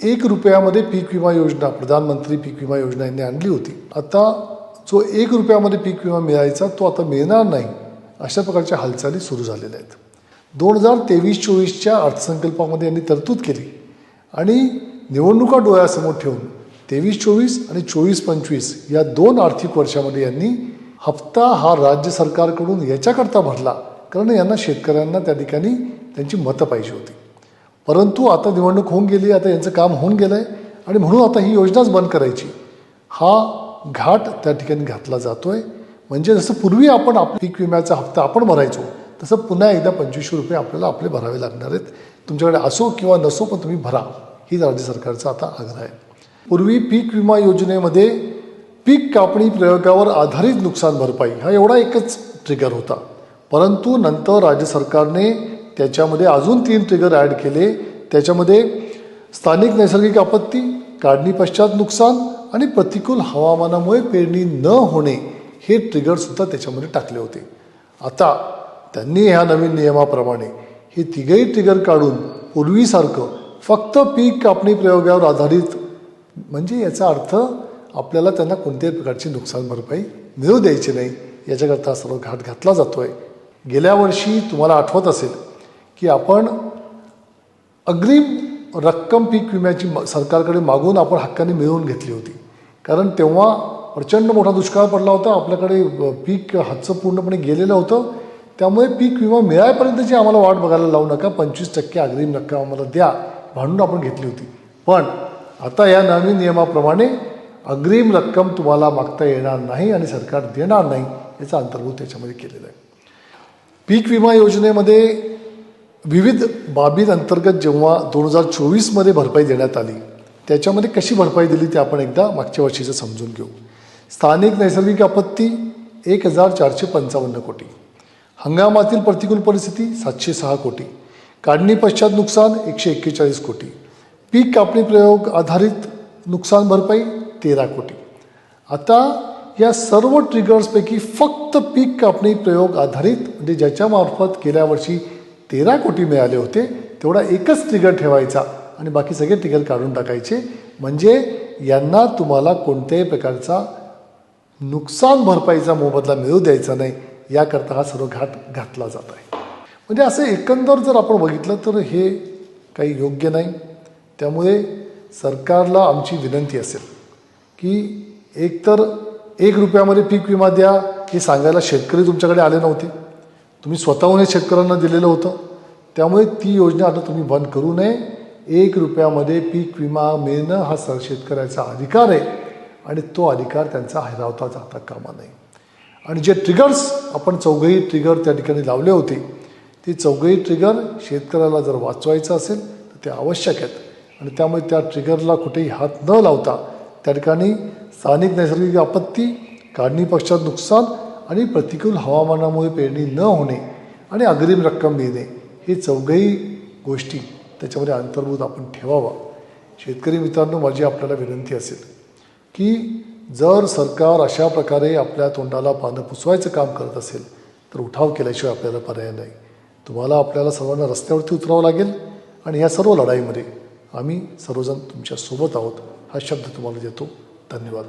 ₹1 पीक विमा योजना प्रधानमंत्री पीक विमा योजना यांनी आणली होती. आता जो ₹1 पीक विमा मिळायचा तो आता मिळणार नाही, अशा प्रकारच्या हालचाली सुरू झालेल्या आहेत. 2023-24च्या अर्थसंकल्पामध्ये यांनी तरतूद केली आणि निवडणुका डोळ्यासमोर ठेवून 23-24 आणि 24-25 या 2 आर्थिक वर्षामध्ये यांनी हप्ता हा राज्य सरकारकडून याच्याकरता भरला कारण यांना शेतकऱ्यांना त्या ठिकाणी त्यांची मतं पाहिजे होती. परंतु आता निवडणूक होऊन गेली, आता यांचं काम होऊन गेलं आहे आणि म्हणून आता ही योजनाच बंद करायची हा घाट त्या ठिकाणी घातला जातो आहे. म्हणजे जसं पूर्वी आपण पीक विम्याचा हप्ता आपण भरायचो तसं पुन्हा एकदा ₹2500 आपल्याला आपले भरावे लागणार आहेत. तुमच्याकडे असो किंवा नसो पण तुम्ही भरा, ही राज्य सरकारचा आता आग्रह आहे. पूर्वी पीक विमा योजनेमध्ये पीक कापणी प्रयोगावर आधारित नुकसान भरपाई हा एवढा एकच ट्रिगर होता. परंतु नंतर राज्य सरकारने त्याच्यामध्ये अजून 3 ट्रिगर ॲड केले. त्याच्यामध्ये स्थानिक नैसर्गिक आपत्ती, काढणी पश्चात नुकसान आणि प्रतिकूल हवामानामुळे पेरणी न होणे हे ट्रिगरसुद्धा त्याच्यामध्ये टाकले होते. आता त्यांनी ह्या नवीन नियमाप्रमाणे हे 3ही ट्रिगर काढून पूर्वीसारखं फक्त पीक कापणी प्रयोगावर आधारित, म्हणजे याचा अर्थ आपल्याला त्यांना कोणत्याही प्रकारची नुकसान भरपाई मिळू द्यायची नाही, याच्याकरता सर्व घाट घातला जातो आहे. गेल्या वर्षी तुम्हाला आठवत असेल की आपण अग्रिम रक्कम पीक विम्याची सरकारकडे मागून आपण हक्काने मिळवून घेतली होती. कारण तेव्हा प्रचंड मोठा दुष्काळ पडला होता, आपल्याकडे पीक हातचं पूर्णपणे गेलेलं होतं. त्यामुळे पीक विमा मिळायपर्यंतची आम्हाला वाट बघायला लावू नका, 25% अग्रिम रक्कम आम्हाला द्या म्हणून आपण घेतली होती. पण आता या नवीन नियमाप्रमाणे अग्रिम रक्कम तुम्हाला मागता येणार नाही आणि सरकार देणार नाही, याचा अंतर्भूत त्याच्यामध्ये केलेला आहे. पीक विमा योजनेमध्ये विविध बाबींअंतर्गत जेव्हा 2024मध्ये भरपाई देण्यात आली, त्याच्यामध्ये कशी भरपाई दिली ते आपण एकदा मागच्या वर्षीचं समजून घेऊ. स्थानिक नैसर्गिक आपत्ती 1455 कोटी, हंगामातील प्रतिकूल परिस्थिती 706 कोटी, काढणी पश्चात नुकसान 141 कोटी, पीक कापणी प्रयोग आधारित नुकसान भरपाई 13 कोटी. आता या सर्व ट्रिगर्सपैकी फक्त पीक कापणी प्रयोग आधारित, म्हणजे ज्याच्यामार्फत गेल्या वर्षी 13 कोटी मिळाले होते, तेवढा एकच ट्रिगर ठेवायचा आणि बाकी सगळे ट्रिगर काढून टाकायचे. म्हणजे यांना तुम्हाला कोणत्याही प्रकारचा नुकसान भरपाईचा मोबदला मिळू द्यायचा नाही, याकरता हा सर्व घाट घातला जात आहे. म्हणजे असं एकंदर जर आपण बघितलं तर हे काही योग्य नाही. त्यामुळे सरकारला आमची विनंती असेल की एकतर ₹1 पीक विमा द्या हे सांगायला शेतकरी तुमच्याकडे आले नव्हते, तुम्ही स्वतःहून हे शेतकऱ्यांना दिलेलं होतं. त्यामुळे ती योजना आता तुम्ही बंद करू नये. ₹1 पीक विमा मिळणं हा शेतकऱ्याचा अधिकार आहे आणि तो अधिकार त्यांचा हिरावता जाता कामा नये. आणि जे ट्रिगर्स आपण 4ही ट्रिगर त्या ठिकाणी लावले होते, ते 4ही ट्रिगर शेतकऱ्याला जर वाचवायचं असेल तर ते आवश्यक आहेत. आणि त्यामुळे त्या ट्रिगरला कुठेही हात न लावता त्या ठिकाणी स्थानिक नैसर्गिक आपत्ती, काढणी पश्चात नुकसान आणि प्रतिकूल हवामानामुळे पेरणी न होणे आणि अग्रिम रक्कम मिळणे हे 4ही गोष्टी त्याच्यामध्ये अंतर्भूत आपण ठेवावा. शेतकरी मित्रांनो, माझी आपल्याला विनंती असेल की जर सरकार अशा प्रकारे आपल्या तोंडाला पानं पुसवायचं काम करत असेल तर उठाव केल्याशिवाय आपल्याला पर्याय नाही. तुम्हाला आपल्याला सर्वांना रस्त्यावरती उतरावं लागेल आणि या सर्व लढाईमध्ये आम्ही सर्वजण तुमच्यासोबत आहोत, हा शब्द तुम्हाला देतो. धन्यवाद.